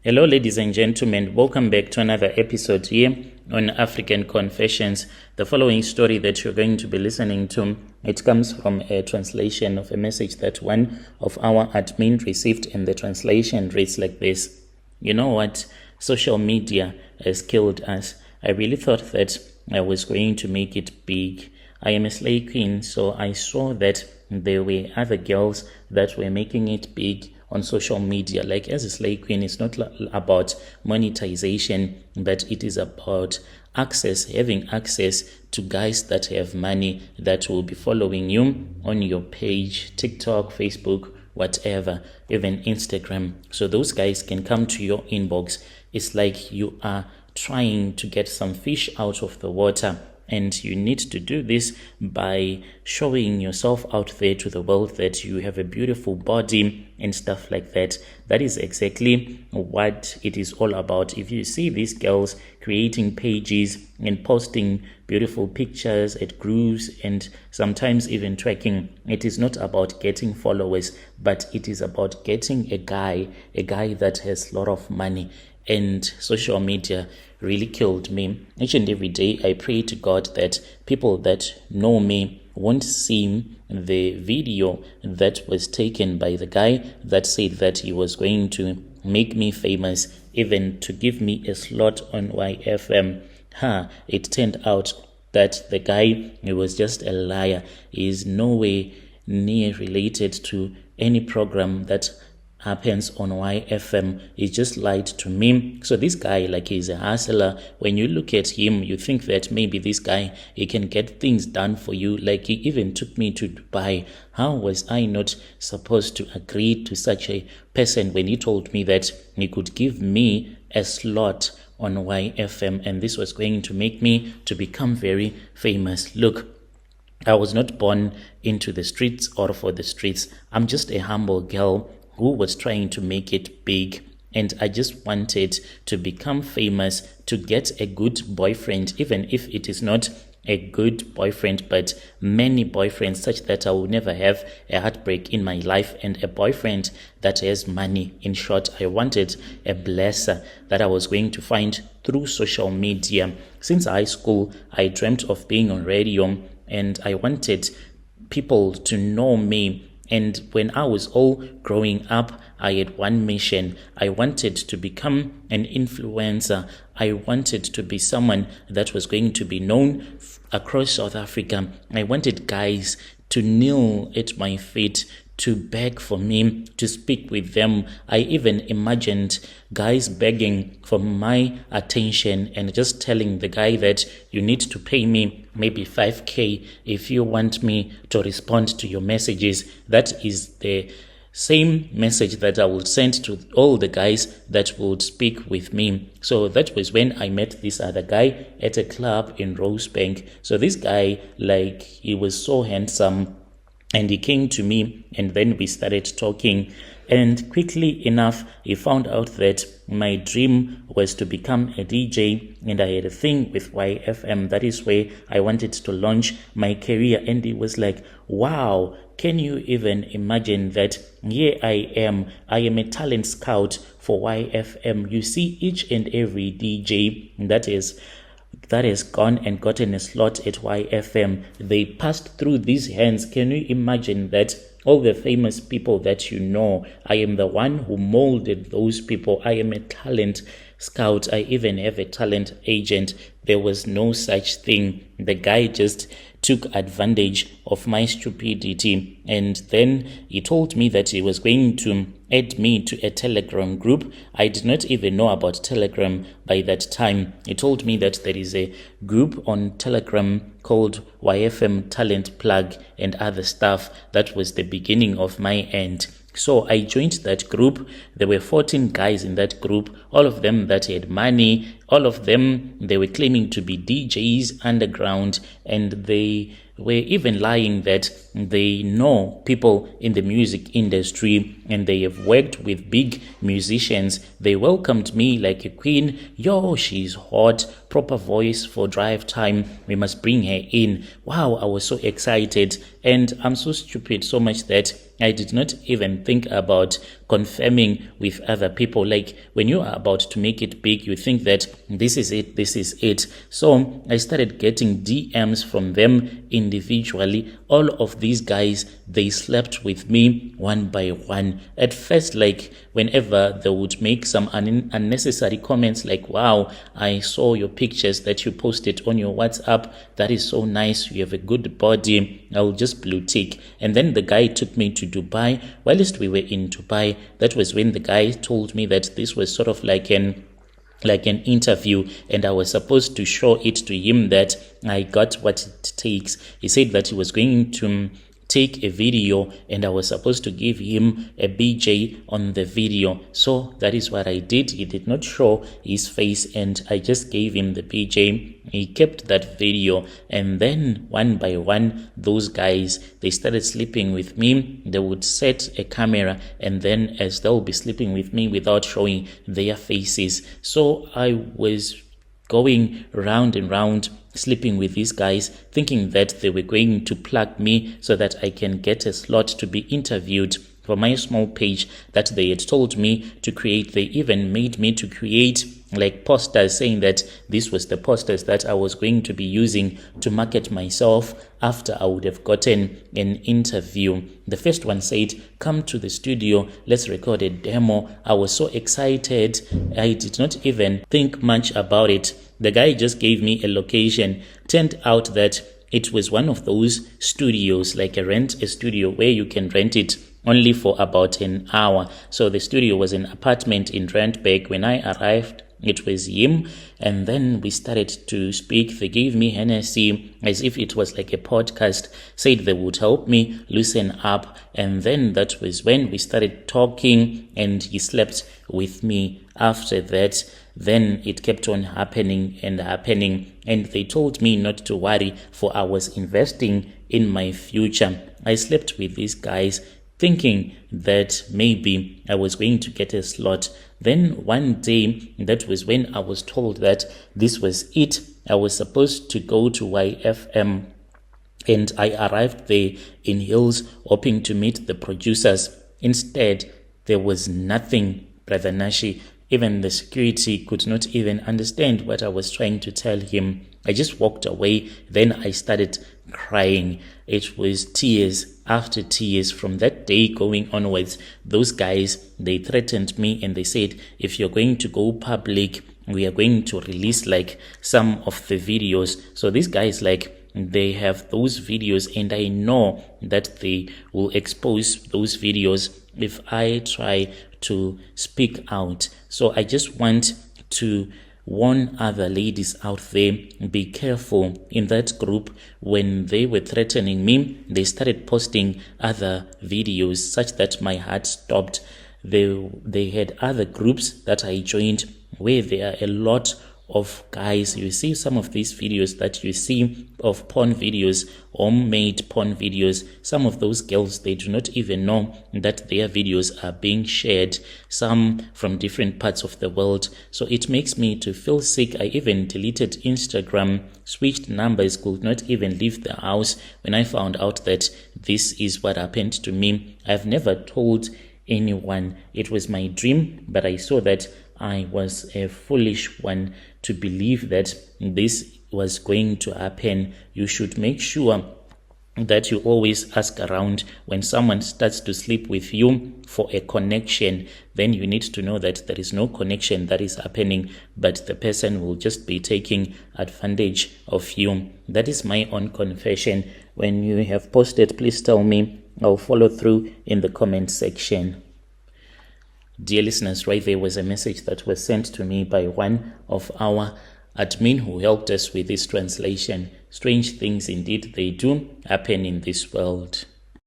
Hello, ladies and gentlemen. Welcome back to another episode here on African Confessions. The following story that you're going to be listening to, it comes from a translation of a message that one of our admin received, and the translation reads like this. You know what? Social media has killed us. I really thought that I was going to make it big. I am a slay queen, so I saw that there were other girls that were making it big on social media. Like, as a slay queen, it's not about monetization, but it is about having access to guys that have money that will be following you on your page, TikTok, Facebook, whatever, even Instagram. So those guys can come to your inbox. It's like you are trying to get some fish out of the water. And you need to do this by showing yourself out there to the world that you have a beautiful body and stuff like that. That is exactly what it is all about. If you see these girls creating pages and posting beautiful pictures at grooves and sometimes even tracking, it is not about getting followers, but it is about getting a guy that has a lot of money. And social media really killed me. Each and every day I pray to God that people that know me won't see the video that was taken by the guy that said that he was going to make me famous, even to give me a slot on YFM. It turned out that the guy, he was just a liar. He is no way near related to any program that happens on YFM. He just lied to me. So this guy, like, he's a hustler. When you look at him, you think that maybe this guy, he can get things done for you. Like, he even took me to Dubai. How was I not supposed to agree to such a person when he told me that he could give me a slot on YFM, and this was going to make me to become very famous? Look, I was not born into the streets or for the streets. I'm just a humble girl who was trying to make it big, and I just wanted to become famous, to get a good boyfriend, even if it is not a good boyfriend, but many boyfriends, such that I will never have a heartbreak in my life, and a boyfriend that has money. In short, I wanted a blesser that I was going to find through social media. Since high school, I dreamt of being on radio, and I wanted people to know me. And when I was all growing up, I had one mission. I wanted to become an influencer. I wanted to be someone that was going to be known across South Africa. I wanted guys to kneel at my feet, to beg for me, to speak with them. I even imagined guys begging for my attention and just telling the guy that you need to pay me maybe 5K if you want me to respond to your messages. That is the same message that I would send to all the guys that would speak with me. So that was when I met this other guy at a club in Rosebank. So this guy, like, he was so handsome, and he came to me, and then we started talking. And quickly enough, he found out that my dream was to become a DJ, and I had a thing with YFM. That is where I wanted to launch my career. And he was like, wow, can you even imagine that? Here I am a talent scout for YFM. You see, each and every DJ that has gone and gotten a slot at YFM, they passed through these hands. Can you imagine that? All the famous people that you know, I am the one who molded those people. I am a talent scout. I even have a talent agent. There was no such thing. The guy just took advantage of my stupidity, and then he told me that he was going to add me to a Telegram group. I did not even know about Telegram by that time. He told me that there is a group on Telegram called YFM Talent Plug and other stuff. That was the beginning of my end. So I joined that group. There were 14 guys in that group, all of them that had money. All of them, they were claiming to be DJs underground, and they were even lying that they know people in the music industry and they have worked with big musicians. They welcomed me like a queen. Yo, she's hot. proper voice for drive time. We must bring her in. Wow, I was so excited. And I'm so stupid so much that I did not even think about confirming with other people. Like when you are about to make it big, you think that this is it, this is it. So I started getting DMs from them individually. All of these guys, they slept with me one by one. At first, like whenever they would make some unnecessary comments like, wow, I saw your pictures that you posted on your WhatsApp. That is so nice. You have a good body. I'll just blue tick. And then the guy took me to Dubai. Whilst we were in Dubai, that was when the guy told me that this was sort of like an interview, and I was supposed to show it to him that I got what it takes. He said that he was going to take a video and I was supposed to give him a BJ on the video. So that is what I did. He did not show his face and I just gave him the BJ. He kept that video, and then one by one, those guys, they started sleeping with me. They would set a camera, and then as they'll be sleeping with me without showing their faces. So I was going round and round sleeping with these guys, thinking that they were going to plug me so that I can get a slot to be interviewed for my small page that they had told me to create. They even made me to create like posters saying that this was the posters that I was going to be using to market myself after I would have gotten an interview. The first one said, come to the studio, let's record a demo. I was so excited. I did not even think much about it. The guy just gave me a location. Turned out that it was one of those studios, like a studio where you can rent it only for about an hour. So the studio was an apartment in Randburg. When I arrived, it was him, and then we started to speak. They gave me Hennessy as if it was like a podcast, said they would help me loosen up, and then that was when we started talking, and he slept with me. After that, then it kept on happening, and they told me not to worry, for I was investing in my future. I slept with these guys thinking that maybe I was going to get a slot. Then one day, that was when I was told that this was it. I was supposed to go to YFM, and I arrived there in Hills hoping to meet the producers. Instead, there was nothing, Brother Nashi. Even the security could not even understand what I was trying to tell him. I just walked away. Then I started crying. It was tears after tears. From that day going onwards, those guys, they threatened me and they said, if you're going to go public, we are going to release like some of the videos. So these guys, like, they have those videos, and I know that they will expose those videos if I try to speak out. So I just want to warn other ladies out there, be careful. In that group, when they were threatening me, they started posting other videos such that my heart stopped. They had other groups that I joined where there are a lot of guys. You see some of these videos that you see of porn videos, homemade porn videos. Some of those girls, they do not even know that their videos are being shared, some from different parts of the world. So it makes me to feel sick. I even deleted Instagram, switched numbers, could not even leave the house when I found out that this is what happened to me. I've never told anyone. It was my dream, but I saw that I was a foolish one to believe that this was going to happen. You should make sure that you always ask around when someone starts to sleep with you for a connection. Then you need to know that there is no connection that is happening, but the person will just be taking advantage of you. That is my own confession. When you have posted, please tell me. I'll follow through in the comment section. Dear listeners, right there was a message that was sent to me by one of our admin who helped us with this translation. Strange things indeed they do happen in this world.